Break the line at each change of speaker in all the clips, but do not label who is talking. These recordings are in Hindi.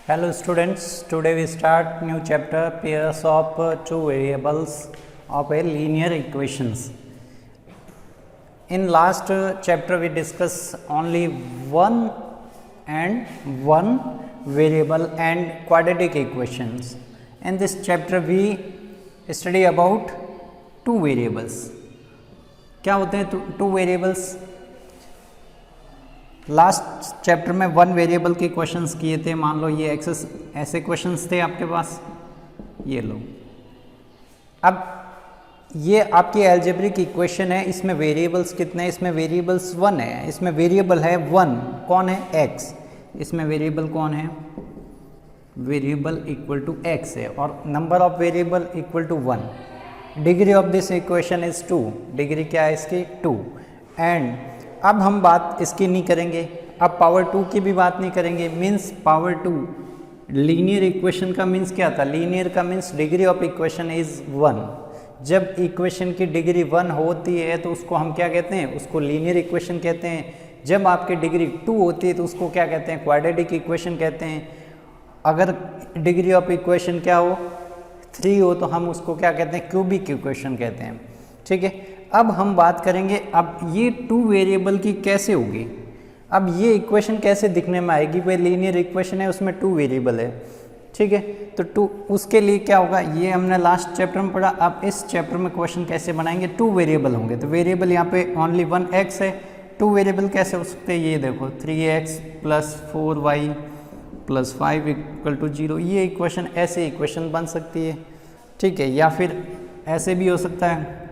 Hello students, today we start new chapter pairs of two variables of a linear equations. In last chapter we discuss only one variable and quadratic equations. In this chapter we study about two variables. क्या होते हैं two variables? लास्ट चैप्टर में वन वेरिएबल के क्वेश्चंस किए थे. मान लो ये एक्सेस ऐसे क्वेश्चंस थे आपके पास, ये लो. अब ये आपकी अलजेब्रिक इक्वेशन है. इसमें वेरिएबल्स कितने हैं? इसमें वेरिएबल्स वन है. इसमें वेरिएबल है वन. कौन है? एक्स. इसमें वेरिएबल कौन है? वेरिएबल इक्वल टू एक्स है और number of variable equal to one. Degree of this equation is 2. Degree क्या है इसकी? 2. एंड अब हम बात इसकी नहीं करेंगे. अब पावर 2 की भी बात नहीं करेंगे. मीन्स पावर 2 लीनियर इक्वेशन का मीन्स क्या था? लीनियर का means degree of equation is 1. जब इक्वेशन की डिग्री 1 होती है तो उसको हम क्या कहते हैं? उसको लीनियर इक्वेशन कहते हैं. जब आपकी डिग्री 2 होती है तो उसको क्या कहते हैं? क्वाड्रेटिक इक्वेशन कहते हैं. अगर डिग्री ऑफ इक्वेशन क्या हो? 3 हो तो हम उसको क्या कहते हैं? क्यूबिक इक्वेशन कहते हैं. ठीक है. अब हम बात करेंगे अब ये टू वेरिएबल की कैसे होगी. अब ये इक्वेशन कैसे दिखने में आएगी? भाई लीनियर इक्वेशन है, उसमें टू वेरिएबल है. ठीक है. तो उसके लिए क्या होगा? ये हमने लास्ट चैप्टर में पढ़ा. अब इस चैप्टर में क्वेश्चन कैसे बनाएंगे? टू वेरिएबल होंगे. तो वेरिएबल यहाँ पे ओनली 1x है. टू वेरिएबल कैसे हो सकते हैं? ये देखो 3x + 4y + 5 = 0. ये इक्वेशन ऐसे इक्वेशन बन सकती है. ठीक है. या फिर ऐसे भी हो सकता है.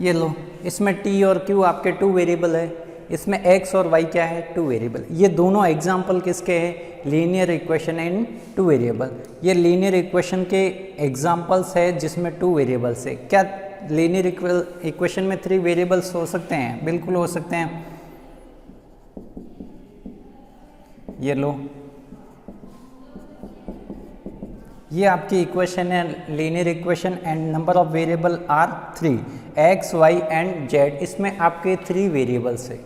ये लो, इसमें t और q आपके टू वेरिएबल है. इसमें x और y क्या है? Two variable. ये दोनों एग्जाम्पल किसके हैं? Linear equation in two variable. ये लीनियर इक्वेशन के एग्जाम्पल्स है जिसमें टू वेरिएबल्स है. क्या लीनियर इक्वेशन में 3 वेरिएबल्स हो सकते हैं? बिल्कुल हो सकते हैं. ये लो, ये आपकी इक्वेशन है linear equation and number of variable are 3 x, y and z. इसमें आपके 3 वेरिएबल्स है.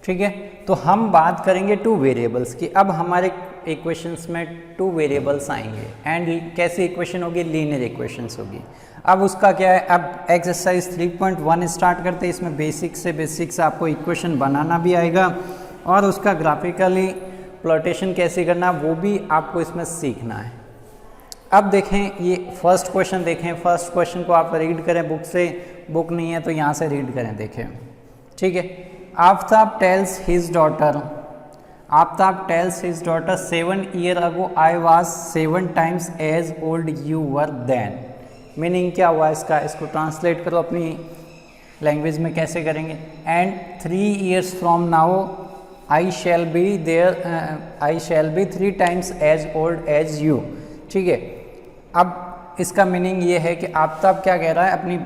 ठीक है. तो हम बात करेंगे टू वेरिएबल्स की. अब हमारे इक्वेशंस में टू वेरिएबल्स आएंगे एंड कैसे इक्वेशन होगी? लीनियर इक्वेशंस होगी. अब उसका क्या है? अब एक्सरसाइज 3.1 स्टार्ट करते हैं. इसमें बेसिक से बेसिक्स आपको इक्वेशन बनाना भी आएगा और उसका ग्राफिकली प्लॉटेशन कैसे करना वो भी आपको इसमें सीखना है. अब देखें, ये फर्स्ट क्वेश्चन देखें. फर्स्ट क्वेश्चन को आप रीड करें बुक से. बुक नहीं है तो यहाँ से रीड करें. देखें. ठीक है. Aftab tales his daughter 7 years ago I was 7 times as old you were then. Meaning क्या हुआ इसका? इसको ट्रांसलेट करो अपनी लैंग्वेज में. कैसे करेंगे? And 3 years from now I shall be 3 times as old as you. ठीक है. अब इसका मीनिंग ये है कि आफ्ताब क्या कह रहा है? अपनी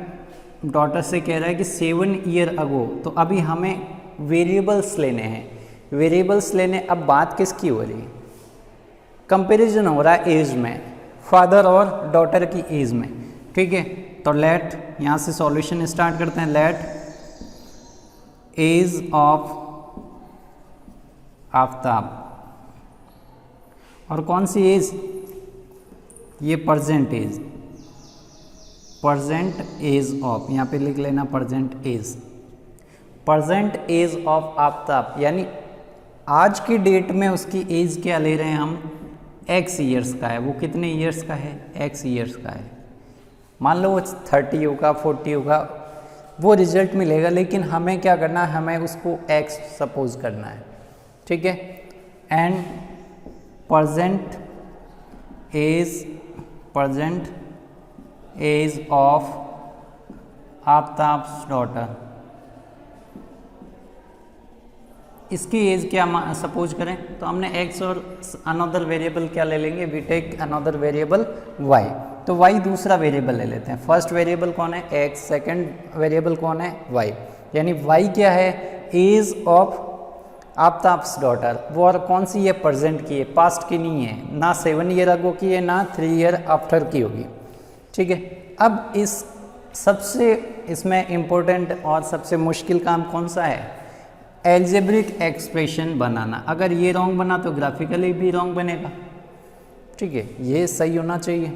डॉटर से कह रहा है कि 7 years ago. तो अभी हमें वेरिएबल्स लेने हैं. वेरिएबल्स लेने. अब बात किसकी हो रही है? कंपैरिजन हो रहा है एज में, फादर और डॉटर की एज में. ठीक है. तो लेट, यहाँ से सॉल्यूशन स्टार्ट करते हैं. Let age of Aftab. और कौन सी एज? ये present age. Present age of, यहाँ पे लिख लेना present age. Present age of Aftab यानी आज की डेट में उसकी एज क्या ले रहे हैं हम? x ईयर्स का है. वो कितने ईयर्स का है? x ईयर्स का है. मान लो वो 30 होगा, 40 होगा, वो रिजल्ट मिलेगा. लेकिन हमें क्या करना है? हमें उसको x सपोज करना है. ठीक है. And present age of Aftab's daughter. इसकी एज क्या सपोज करें? तो हमने x और अनदर वेरिएबल क्या ले लेंगे? We take another variable y. तो y दूसरा वेरिएबल ले लेते हैं. फर्स्ट वेरिएबल कौन है? x. सेकंड वेरिएबल कौन है? y. यानी y क्या है? Age of Aftab's daughter. वो और कौन सी है? प्रेजेंट की है, पास्ट की नहीं है. ना 7 years ago की है, ना 3 years आफ्टर की होगी. ठीक है. अब इस सबसे इसमें इम्पोर्टेंट और सबसे मुश्किल काम कौन सा है? एल्जेब्रिक एक्सप्रेशन बनाना। अगर ये रॉन्ग बना तो ग्राफिकली भी रॉन्ग बनेगा, ठीक है, ये सही होना चाहिए,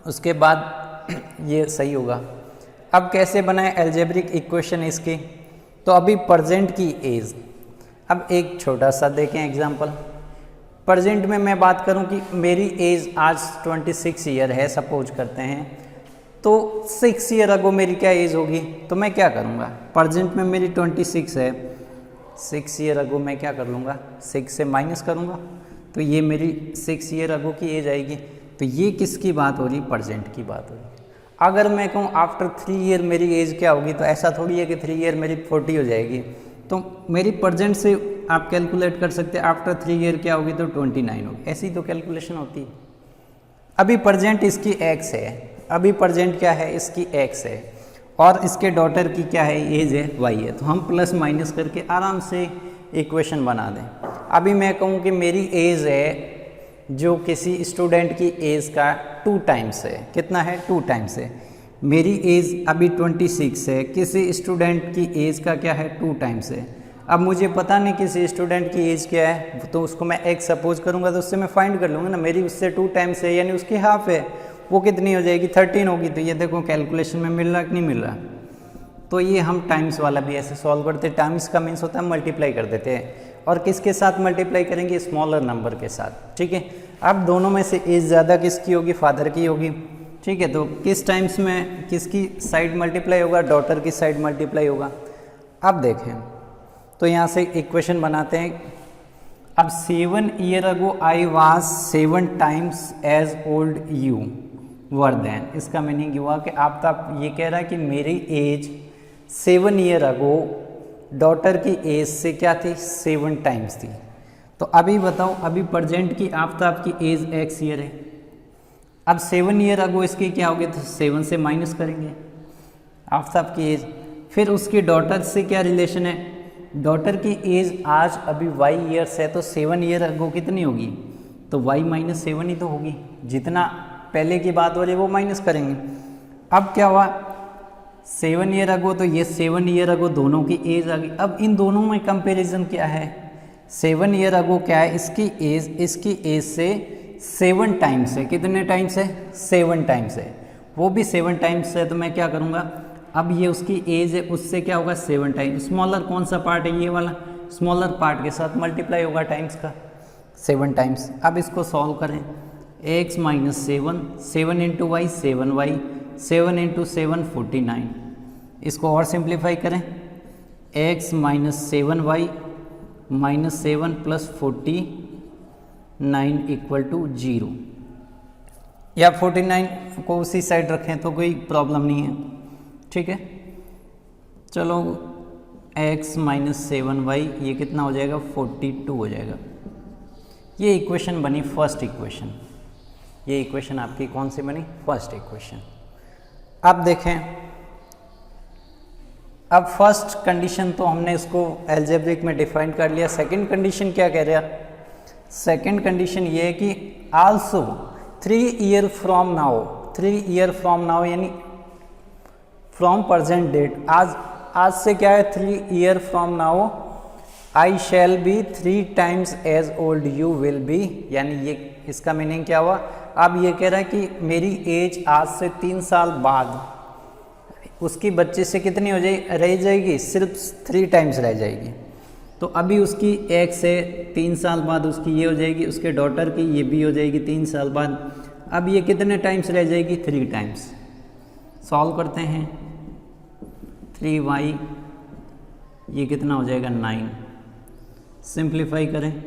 उसके बाद ये सही होगा। अब कैसे बनाए एल्जेब्रिक इक्वेशन इसकी? तो अभी प्रेजेंट की एज, अब एक छोटा सा देखें एग्जांपल। प्रेजेंट में मैं बात करूं कि मेरी एज आज 26 ईयर है सपोज करते हैं, तो 6 ईयर अगो मेरी क्या एज होगी? तो मैं क्या करूंगा, प्रेजेंट में मेरी 26 है, 6 ईयर अगो मैं क्या कर लूँगा, 6 से माइनस करूँगा, तो ये मेरी 6 ईयर अगो की एज आएगी। तो ये किसकी बात हो रही? प्रेजेंट की बात हो रही। अगर मैं कहूँ आफ्टर 3 ईयर मेरी एज क्या होगी, तो ऐसा थोड़ी है कि 3 ईयर मेरी 40 हो जाएगी। तो मेरी प्रेजेंट से आप कैलकुलेट कर सकते हैं आफ्टर 3 ईयर क्या होगी, तो 29 होगी। ऐसी तो कैलकुलेशन होती है। अभी प्रेजेंट इसकी एक्स है, अभी प्रेजेंट क्या है, इसकी एक्स है, और इसके डॉटर की क्या है, एज है, वाई है। तो हम प्लस माइनस करके आराम से इक्वेशन बना दें। अभी मैं कहूँ कि मेरी एज है जो किसी स्टूडेंट की एज का 2 टाइम्स है, कितना है, 2 टाइम्स है। मेरी एज अभी 26 है, किसी स्टूडेंट की एज का क्या है, 2 टाइम्स है। अब मुझे पता नहीं किसी स्टूडेंट की एज क्या है, तो उसको मैं एक्स सपोज करूँगा, तो उससे मैं फाइंड कर लूँगा ना, मेरी उससे 2 टाइम्स है, यानी उसकी हाफ है, वो कितनी हो जाएगी, 13 होगी। तो ये देखो कैलकुलेशन में मिल रहा कि नहीं मिल रहा। तो ये हम टाइम्स वाला भी ऐसे सॉल्व करते हैं। टाइम्स का मीन्स होता है मल्टीप्लाई कर देते हैं, और किसके साथ मल्टीप्लाई करेंगे, स्मॉलर नंबर के साथ, ठीक है। अब दोनों में से एज ज़्यादा किसकी होगी, फादर की होगी, ठीक है। तो किस टाइम्स में किसकी साइड मल्टीप्लाई होगा, डॉटर की साइड मल्टीप्लाई होगा। अब देखें, तो यहाँ से इक्वेशन बनाते हैं। अब 7 year ago I was 7 times as old you were then. इसका मीनिंग हुआ कि आप ये कह रहा है कि मेरी एज 7 ईयर अगो डॉटर की एज से क्या थी, 7 टाइम्स थी। तो अभी बताओ, अभी प्रेजेंट की आफ्ताब की एज x ईयर है। अब 7 ईयर अगो इसकी क्या होगी, तो 7 से माइनस करेंगे आफ्ताब की एज। फिर उसकी डॉटर से क्या रिलेशन है, डॉटर की एज आज अभी y ईयर्स है, तो 7 ईयर अगो कितनी होगी, तो y माइनस 7 ही तो होगी। जितना पहले की बात हो रही है वो माइनस करेंगे। अब क्या हुआ, 7 ईयर अगो, तो ये 7 ईयर अगो दोनों की एज आ गई। अब इन दोनों में कंपैरिजन क्या है, 7 ईयर अगो क्या है, इसकी एज से 7 टाइम्स है। कितने टाइम्स है, 7 टाइम्स है, वो भी 7 टाइम्स है। तो मैं क्या करूँगा, अब ये उसकी एज है, उससे क्या होगा, 7 टाइम्स। स्मॉलर कौन सा पार्ट है, ये वाला, स्मॉलर पार्ट के साथ मल्टीप्लाई होगा टाइम्स का, 7 टाइम्स। अब इसको सॉल्व करें, x minus 7 into y 7y, 7 into 7 49। इसको और सिंप्लीफाई करें, x minus 7y minus 7 plus 49 equal to 0, या 49 को उसी साइड रखें तो कोई प्रॉब्लम नहीं है, ठीक है। चलो x माइनस 7y ये कितना हो जाएगा, 42 हो जाएगा। ये इक्वेशन बनी फर्स्ट इक्वेशन। ये इक्वेशन आपकी कौन सी बनी, फर्स्ट इक्वेशन। अब देखें, अब फर्स्ट कंडीशन तो हमने इसको अलजेब्रिक में डिफाइन कर लिया। सेकंड कंडीशन क्या कह रहा है, सेकंड कंडीशन ये है कि also 3 year from now, 3 year from now यानी फ्रॉम प्रेजेंट डेट, आज से क्या है, 3 year from now I shall be 3 times as old you will be. यानी ये इसका मीनिंग क्या हुआ, अब ये कह रहा है कि मेरी एज आज से 3 साल बाद उसकी बच्चे से कितनी हो जाएगी, रह जाएगी, सिर्फ 3 टाइम्स रह जाएगी। तो अभी उसकी एक से 3 साल बाद उसकी ये हो जाएगी, उसके डॉटर की ये भी हो जाएगी 3 साल बाद। अब ये कितने टाइम्स रह जाएगी, 3 टाइम्स। सॉल्व करते हैं, 3y ये कितना हो जाएगा, 9। सिंप्लीफाई करें,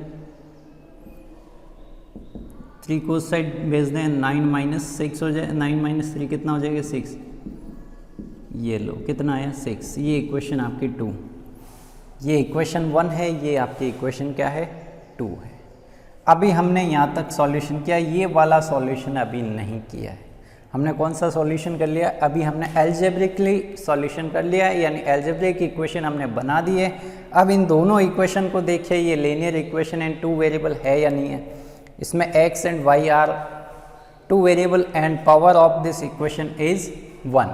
3 को उस साइड भेज दें, 9 माइनस 6 हो जाए, 9 माइनस 3 कितना हो जाएगा, 6। ये लो कितना आया, 6। ये इक्वेशन आपकी 2, ये इक्वेशन 1 है, ये आपकी इक्वेशन क्या है, 2 है। अभी हमने यहाँ तक सॉल्यूशन किया, ये वाला सॉल्यूशन अभी नहीं किया है। हमने कौन सा सॉल्यूशन कर लिया, अभी हमने एल्जेब्रिकली सॉल्यूशन कर लिया है, यानी एल्जेब्रिक इक्वेशन हमने बना दी है। अब इन दोनों इक्वेशन को देखिए, ये लीनियर इक्वेशन एंड 2 वेरिएबल है या नहीं है। इसमें x and y are 2 variable and power of this equation is 1।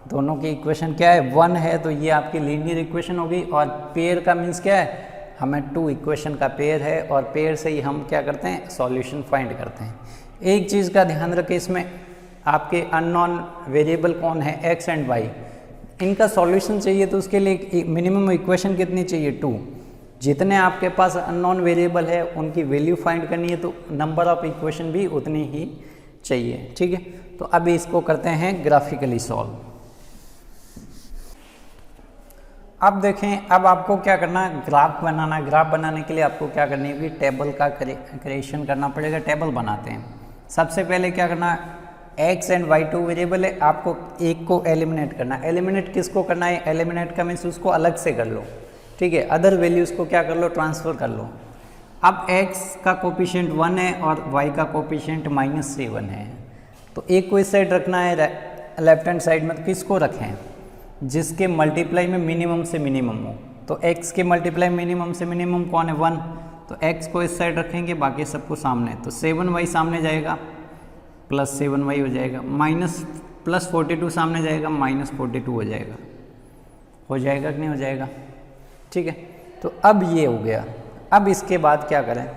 दोनों की इक्वेशन क्या है 1 है, तो ये आपकी लीनियर इक्वेशन होगी। और पेयर का मीन्स क्या है, हमें 2 इक्वेशन का पेयर है और पेयर से ही हम क्या करते हैं सॉल्यूशन फाइंड करते हैं। एक चीज़ का ध्यान रखें, इसमें आपके अननोन वेरिएबल कौन है x एंड y, इनका सॉल्यूशन चाहिए तो उसके लिए मिनिमम इक्वेशन कितनी चाहिए 2। जितने आपके पास अननोन वेरिएबल है उनकी वैल्यू फाइंड करनी है तो नंबर ऑफ इक्वेशन भी उतनी ही चाहिए। ठीक है, तो अभी इसको करते हैं ग्राफिकली सॉल्व। अब देखें, अब आपको क्या करना है, ग्राफ बनाना है। ग्राफ बनाने के लिए आपको क्या करनी होगी, टेबल का क्रिएशन करना पड़ेगा। टेबल बनाते हैं। सबसे पहले क्या करना है, x एंड y 2 वेरिएबल है, आपको एक को एलिमिनेट करना है। एलिमिनेट किसको करना है, एलिमिनेट का मीन्स उसको अलग से कर लो। ठीक है, अदर वैल्यूज़ को क्या कर लो, ट्रांसफ़र कर लो। अब x का कोफिशिएंट 1 है और y का कोफिशिएंट -7 है, तो एक को इस साइड रखना है लेफ्ट हैंड साइड में। तो किसको रखें, जिसके मल्टीप्लाई में मिनिमम से मिनिमम हो। तो x के मल्टीप्लाई मिनिमम से मिनिमम कौन है 1, तो x को इस साइड रखेंगे, बाकी सबको सामने। तो 7y सामने जाएगा, +7y हो जाएगा, +42 सामने जाएगा, -42 हो जाएगा। हो जाएगा कि नहीं हो जाएगा, ठीक है। तो अब ये हो गया। अब इसके बाद क्या करें,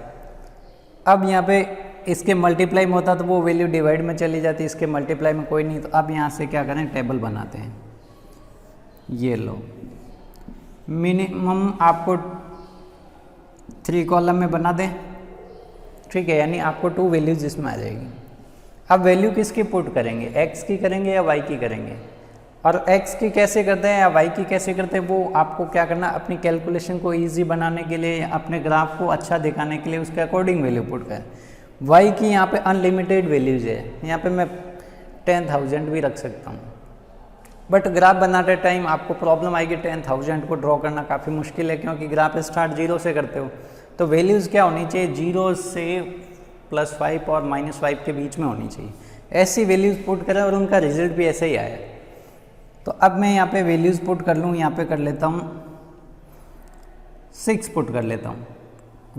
अब यहाँ पे इसके मल्टीप्लाई में होता तो वो वैल्यू डिवाइड में चली जाती, इसके मल्टीप्लाई में कोई नहीं। तो अब यहाँ से क्या करें, टेबल बनाते हैं। ये लो, मिनिमम आपको 3 कॉलम में बना दें। ठीक है, यानी आपको 2 वैल्यूज इसमें आ जाएगी। अब वैल्यू किसकी पुट करेंगे, x की करेंगे या y की करेंगे। और x की कैसे करते हैं या y की कैसे करते हैं, वो आपको क्या करना, अपनी कैलकुलेशन को इजी बनाने के लिए, अपने ग्राफ को अच्छा दिखाने के लिए उसके अकॉर्डिंग वैल्यू पुट करें। y की यहाँ पे अनलिमिटेड वैल्यूज है, यहाँ पे मैं 10,000 भी रख सकता हूँ, बट ग्राफ बनाते टाइम आपको प्रॉब्लम आएगी। 10,000 को ड्रॉ करना काफ़ी मुश्किल है, क्योंकि ग्राफ स्टार्ट 0 से करते हो। तो वैल्यूज़ क्या होनी चाहिए, 0 से +5 और -5 के बीच में होनी चाहिए। ऐसी वैल्यूज़ पुट करें और उनका रिजल्ट भी ऐसे ही आया। तो अब मैं यहाँ पे वैल्यूज़ पुट कर लूँ, यहाँ पे कर लेता हूँ 6 पुट कर लेता हूँ।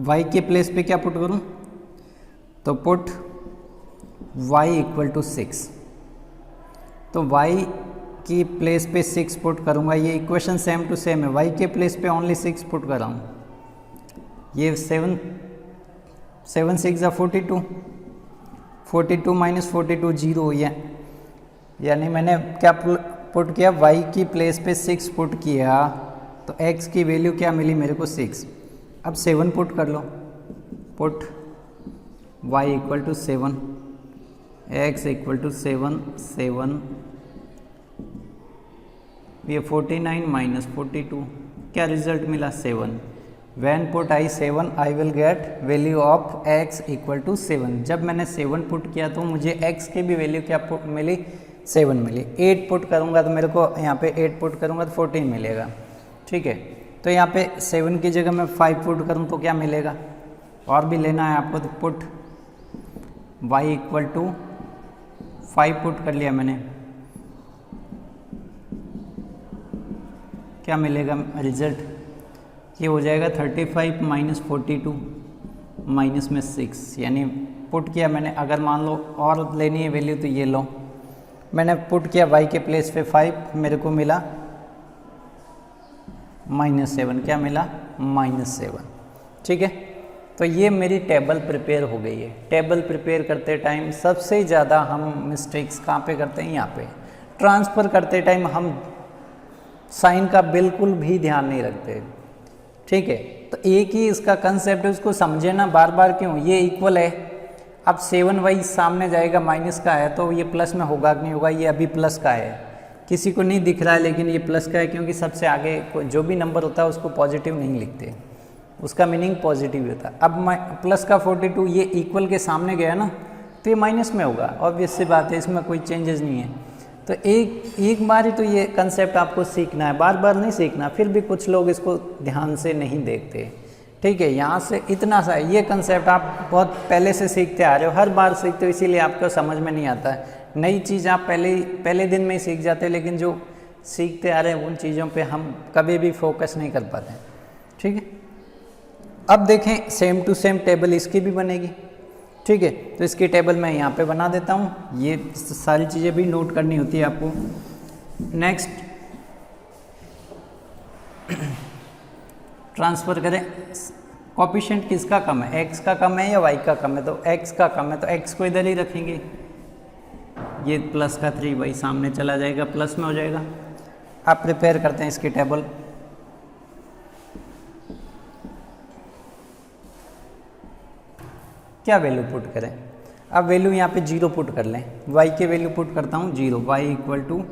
y के प्लेस पे क्या पुट करूँ, तो पुट y = 6। तो y की प्लेस पे 6 पुट करूँगा। ये इक्वेशन सेम टू सेम है, y के प्लेस पे ओनली 6 पुट कर रहा हूँ। ये 7 6 42, 42 - 42 0 यानी मैंने क्या पुट किया, y की प्लेस पे 6 पुट किया, तो x की वैल्यू क्या मिली मेरे को 6। अब 7 पुट कर लो, पुट y = 7, x = 7, 7 ये 49 - 42, क्या रिजल्ट मिला 7। When put I 7 I will get value of x = 7। जब मैंने 7 पुट किया तो मुझे x की भी वैल्यू क्या मिली, 7 मिली। 8 पुट करूँगा तो मेरे को यहाँ पे 8 पुट करूँगा तो 14 मिलेगा। ठीक है, तो यहाँ पे 7 की जगह मैं 5 पुट करूँ तो क्या मिलेगा, और भी लेना है आपको। तो पुट y = 5 पुट कर लिया मैंने, क्या मिलेगा रिजल्ट, ये हो जाएगा 35 - 42 माइनस में 6, यानी पुट किया मैंने। अगर मान लो और लेनी है वैल्यू तो ये लो, मैंने पुट किया y के प्लेस पे 5, मेरे को मिला -7, क्या मिला -7। ठीक है, तो ये मेरी टेबल प्रिपेयर हो गई है। टेबल प्रिपेयर करते टाइम सबसे ज़्यादा हम मिस्टेक्स कहाँ पे करते हैं, यहाँ पे। ट्रांसफ़र करते टाइम हम साइन का बिल्कुल भी ध्यान नहीं रखते। ठीक है, तो एक ही इसका कंसेप्ट है, उसको समझे ना बार बार क्यों। ये इक्वल है, अब 7y सामने जाएगा, माइनस का है तो ये प्लस में होगा कि नहीं होगा, ये अभी प्लस का है, किसी को नहीं दिख रहा है लेकिन ये प्लस का है, क्योंकि सबसे आगे जो भी नंबर होता है उसको पॉजिटिव नहीं लिखते, उसका मीनिंग पॉजिटिव होता है। अब प्लस का 42 ये इक्वल के सामने गया ना, तो ये माइनस में होगा, ऑब्वियस सी बात है, इसमें कोई चेंजेस नहीं है। तो एक बार ही तो ये कंसेप्ट आपको सीखना है, बार बार नहीं सीखना। फिर भी कुछ लोग इसको ध्यान से नहीं देखते। ठीक है, यहाँ से इतना सा ये कंसेप्ट आप बहुत पहले से सीखते आ रहे हो, हर बार सीखते हो, इसीलिए आपको समझ में नहीं आता है। नई चीज़ आप पहले दिन में ही सीख जाते हैं, लेकिन जो सीखते आ रहे हैं उन चीज़ों पे हम कभी भी फोकस नहीं कर पाते। ठीक है, अब देखें सेम टू सेम टेबल इसकी भी बनेगी। ठीक है, तो इसकी टेबल मैं यहाँ पे बना देता हूँ। ये सारी चीज़ें भी नोट करनी होती है आपको। नेक्स्ट ट्रांसफ़र करें, कोफिशिएंट किसका कम है, एक्स का कम है या वाई का कम है, तो एक्स का कम है तो एक्स को इधर ही रखेंगे, ये प्लस का 3 वाई सामने चला जाएगा, प्लस में हो जाएगा। आप प्रिपेयर करते हैं इसकी टेबल। क्या वैल्यू पुट करें, अब वैल्यू यहाँ पे 0 पुट कर लें, y के वैल्यू पुट करता हूँ 0, y equal to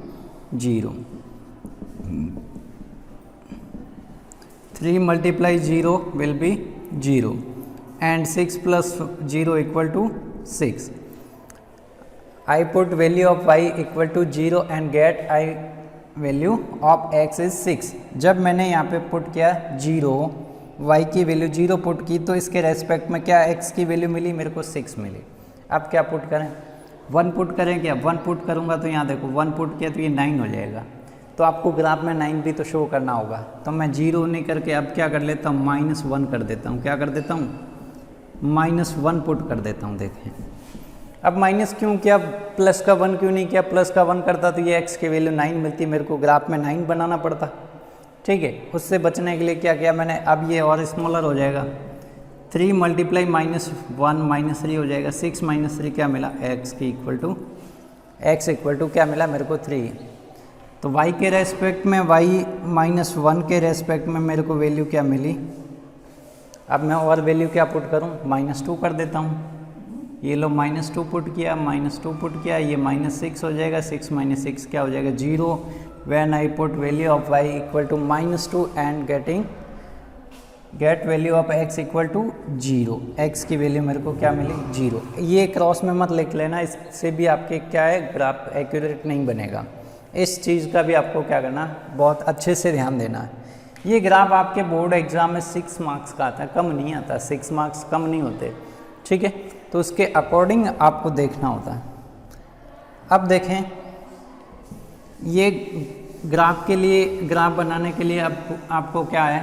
0, 3 multiply 0 will be 0 and 6 plus 0 equal to 6। I put value of y equal to 0 and get I value of x is 6। जब मैंने यहाँ पे पुट किया 0, y की वैल्यू 0 पुट की तो इसके रेस्पेक्ट में क्या x की वैल्यू मिली, मेरे को 6 मिली। अब क्या पुट करें, 1 पुट करें, क्या 1 पुट करूँगा तो यहाँ देखो 1 पुट किया तो ये 9 हो जाएगा, तो आपको ग्राफ में 9 भी तो शो करना होगा, तो मैं 0 नहीं करके अब क्या कर लेता हूँ, -1 कर देता हूँ। क्या कर देता हूँ, -1 पुट कर देता हूँ। देखें अब माइनस क्यों किया, प्लस का 1 क्यों नहीं किया, प्लस का 1 करता तो ये x की वैल्यू 9 मिलती, मेरे को ग्राफ में 9 बनाना पड़ता। ठीक है, उससे बचने के लिए क्या किया मैंने, अब ये और स्मॉलर हो जाएगा, 3 मल्टीप्लाई -1 -3 हो जाएगा, 6 -3 क्या मिला, x की equal to x equal to क्या मिला मेरे को 3। तो y के रेस्पेक्ट में y -1 के रेस्पेक्ट में मेरे को वैल्यू क्या मिली। अब मैं और वैल्यू क्या पुट करूँ, -2 कर देता हूँ। ये लो -2 पुट किया, -2 पुट किया, ये -6 हो जाएगा, 6 - 6 क्या हो जाएगा 0। When I put value of y equal to -2 and get value of x equal to 0, x की वैल्यू मेरे को क्या मिली 0। ये क्रॉस में मत लिख लेना, इससे भी आपके क्या है ग्राफ एक्यूरेट नहीं बनेगा। इस चीज़ का भी आपको क्या करना, बहुत अच्छे से ध्यान देना है। ये ग्राफ आपके बोर्ड एग्जाम में 6 मार्क्स का आता है, कम नहीं आता, 6 मार्क्स कम नहीं होते। ठीक है, तो उसके अकॉर्डिंग आपको देखना होता है। अब देखें, ये ग्राफ के लिए, ग्राफ बनाने के लिए आपको क्या है,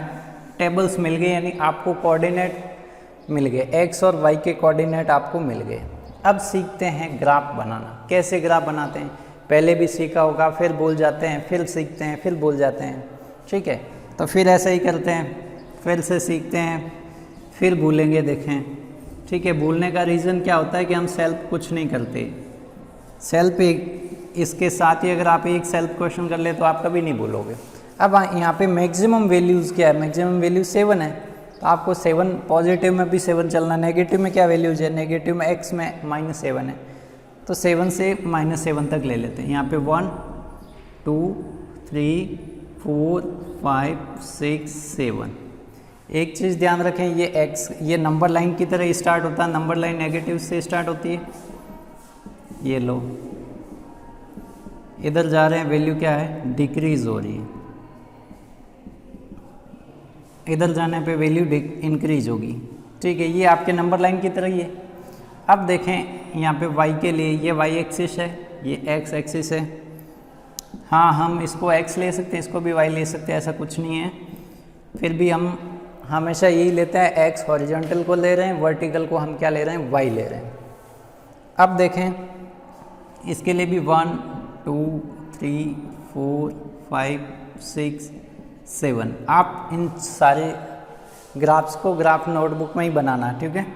टेबल्स मिल गए, यानी आपको कोऑर्डिनेट मिल गए, एक्स और वाई के कोऑर्डिनेट आपको मिल गए। अब सीखते हैं ग्राफ बनाना, कैसे ग्राफ बनाते हैं, पहले भी सीखा होगा, फिर भूल जाते हैं, फिर सीखते हैं, फिर भूल जाते हैं। ठीक है, तो फिर ऐसे ही करते हैं, फिर से सीखते हैं, फिर भूलेंगे। देखें, ठीक है, भूलने का रीज़न क्या होता है कि हम सेल्फ कुछ नहीं करते। सेल्फ इसके साथ ही अगर आप एक सेल्फ क्वेश्चन कर ले तो आप कभी नहीं भूलोगे। अब यहाँ पे मैक्सिमम वैल्यूज़ क्या है, मैक्सिमम वैल्यू 7 है, तो आपको 7 पॉजिटिव में भी 7 चलना, नेगेटिव में क्या वैल्यूज है, नेगेटिव में x में -7 है, तो 7 से -7 तक ले लेते हैं। यहाँ पे 1 2 3 4 5 6 7। एक चीज़ ध्यान रखें, ये x ये नंबर लाइन की तरह स्टार्ट होता है, नंबर लाइन नेगेटिव से स्टार्ट होती है। ये लो, इधर जा रहे हैं, वैल्यू क्या है, डिक्रीज हो रही है, इधर जाने पे वैल्यू इंक्रीज होगी। ठीक है, ये आपके नंबर लाइन की तरह ही है। अब देखें यहाँ पे y के लिए, ये y एक्सिस है, ये x एक्सिस है। हाँ, हम इसको x ले सकते हैं, इसको भी y ले सकते हैं, ऐसा कुछ नहीं है। फिर भी हम हमेशा यही लेते हैं, x हॉरिजॉन्टल को ले रहे हैं, वर्टिकल को हम क्या ले रहे हैं, y ले रहे हैं। अब देखें, इसके लिए भी 1 2 3 4 5 6 7। आप इन सारे ग्राफ्स को ग्राफ नोटबुक में ही बनाना, ठीक है।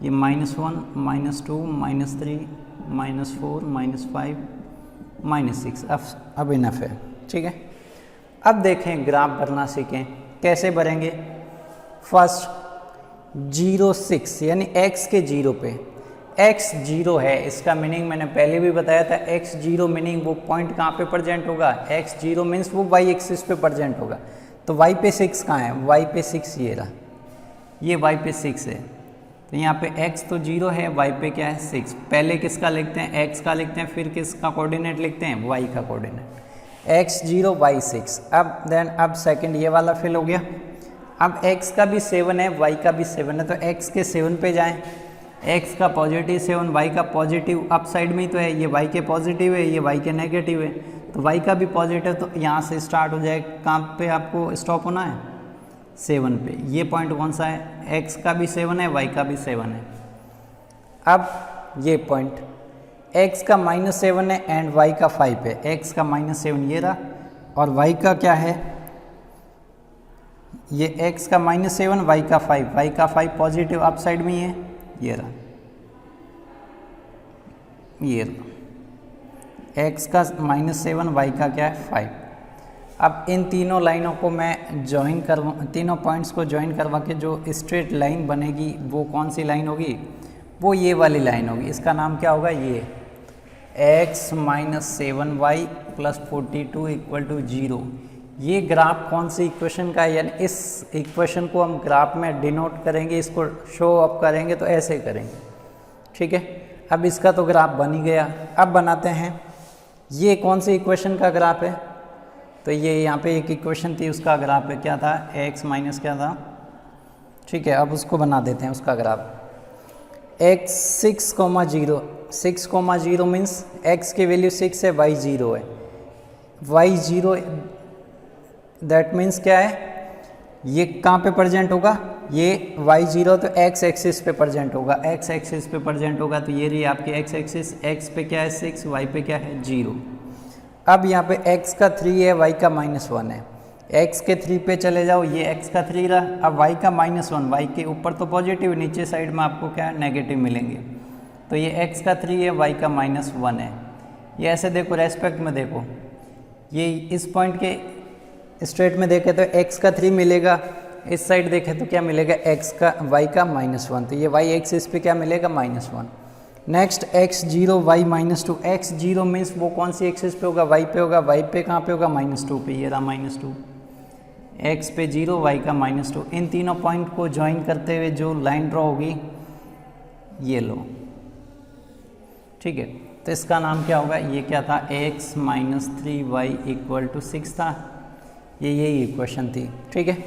ये -1 -2 -3 -4 -5 -6 अब इनफ है, ठीक है। अब देखें, ग्राफ भरना सीखें, कैसे भरेंगे। फर्स्ट 0 6 यानी x के 0 पे, x 0 है, इसका मीनिंग मैंने पहले भी बताया था, x 0 मीनिंग वो पॉइंट कहाँ पे प्रेजेंट होगा, x 0 मीन्स वो y एक्सिस पे प्रेजेंट होगा। तो y पे 6 कहाँ है, y पे 6 ये रहा, ये y पे 6 है, तो यहाँ पे x तो 0 है, y पे क्या है 6। पहले किसका लिखते हैं, x का लिखते हैं, फिर किसका कोऑर्डिनेट लिखते हैं, y का कोऑर्डिनेट, x 0 y 6। अब सेकंड ये वाला फिल हो गया। अब x का भी 7 है, y का भी 7 है, तो x के 7 पे जाएं, x का पॉजिटिव 7, y का पॉजिटिव अप साइड में ही तो है, ये y के पॉजिटिव है, ये y के नेगेटिव है, तो y का भी पॉजिटिव, तो यहाँ से स्टार्ट हो जाए, कहाँ पे आपको स्टॉप होना है, 7 पे। ये पॉइंट कौन सा है, x का भी 7 है, y का भी 7 है। अब ये पॉइंट, x का -7 है एंड y का 5 है। x का -7 ये रहा और y का क्या है, ये x का -7 y का 5, y का 5 पॉजिटिव अप साइड में ही है, ये रहा, ये रहा x का -7 y का क्या है 5। अब इन तीनों लाइनों को मैं ज्वाइन करवा, तीनों पॉइंट्स को ज्वाइन करवा के जो स्ट्रेट लाइन बनेगी वो कौन सी लाइन होगी, वो ये वाली लाइन होगी। इसका नाम क्या होगा, ये x -7y + 42 = 0। ये ग्राफ कौन सी इक्वेशन का है, यानी इस इक्वेशन को हम ग्राफ में डिनोट करेंगे, इसको शो अप करेंगे तो ऐसे करेंगे, ठीक है। अब इसका तो ग्राफ बन ही गया। अब बनाते हैं ये कौन सी इक्वेशन का ग्राफ है, तो ये यहाँ पे एक इक्वेशन थी उसका ग्राफ है, क्या था, x माइनस क्या था, ठीक है। अब उसको बना देते हैं उसका ग्राफ। x 6,0 6,0 मीन्स x की वैल्यू 6 है, y 0 है, y 0 दैट मीन्स क्या है, ये कहाँ पे प्रेजेंट होगा, ये y 0 तो x एक्सिस पे प्रेजेंट होगा, x एक्सिस पे प्रेजेंट होगा, तो ये रही आपकी x एक्सिस, x पे क्या है 6, y पे क्या है 0। अब यहाँ पे x का 3 है, y का -1 है, x के 3 पे चले जाओ, ये x का 3 रहा। अब y का -1, y के ऊपर तो पॉजिटिव, नीचे साइड में आपको क्या है नेगेटिव मिलेंगे, तो ये x का 3 है, y का -1 है। ये ऐसे देखो रेस्पेक्ट में देखो, ये इस पॉइंट के स्ट्रेट में देखे तो x का 3 मिलेगा, इस साइड देखे तो क्या मिलेगा x का y का -1, तो ये y एक्सिस पे क्या मिलेगा -1। Next x0 y -2, x0 means वो कौन सी एक्सिस पे होगा, y पे होगा, y पे कहाँ पे होगा -2 पे, ये रहा -2, x पे 0 y का -2। इन तीनों पॉइंट को ज्वाइन करते हुए जो लाइन ड्रॉ होगी ये लो, ठीक है। तो इसका नाम क्या होगा, ये क्या था, x -3y = 6 था, ये यही इक्वेशन थी, ठीक है।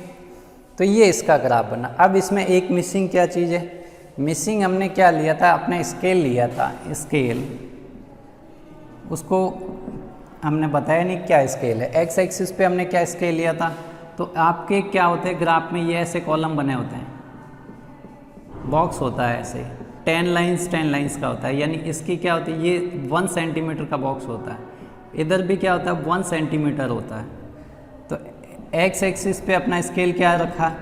तो ये इसका ग्राफ बना। अब इसमें एक मिसिंग क्या चीज़ है, मिसिंग हमने क्या लिया था, अपने स्केल लिया था, स्केल, उसको हमने बताया नहीं क्या स्केल है। एक्स एक्सिस पे हमने क्या स्केल लिया था, तो आपके क्या होते हैं ग्राफ में, ये ऐसे कॉलम बने होते हैं, बॉक्स होता है ऐसे 10 लाइन्स का होता है, यानी इसकी क्या होती है, ये 1 सेंटीमीटर का बॉक्स होता है, इधर भी क्या होता है 1 सेंटीमीटर होता है। तो एक्स एक्सिस पे अपना स्केल क्या रखा,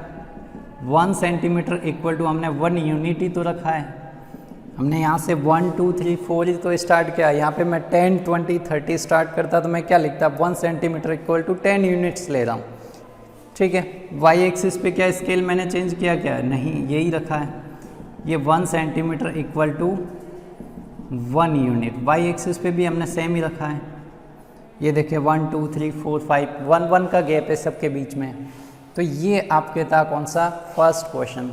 1 सेंटीमीटर = हमने 1 यूनिट ही तो रखा है। हमने यहाँ से 1 2 3 4 ही तो स्टार्ट किया, यहाँ पे मैं 10 20 30 स्टार्ट करता तो मैं क्या लिखता, 1 सेंटीमीटर = 10 यूनिट्स ले रहा हूँ, ठीक है। वाई एक्सिस पे क्या स्केल मैंने चेंज किया, क्या नहीं, यही रखा है, ये 1 सेंटीमीटर = 1 यूनिट। वाई एक्सिस पे भी हमने सेम ही रखा है, ये देखिए 1 2 3 4 5 1 1 का गैप है सबके बीच में। तो ये आपके था कौन सा, फर्स्ट क्वेश्चन।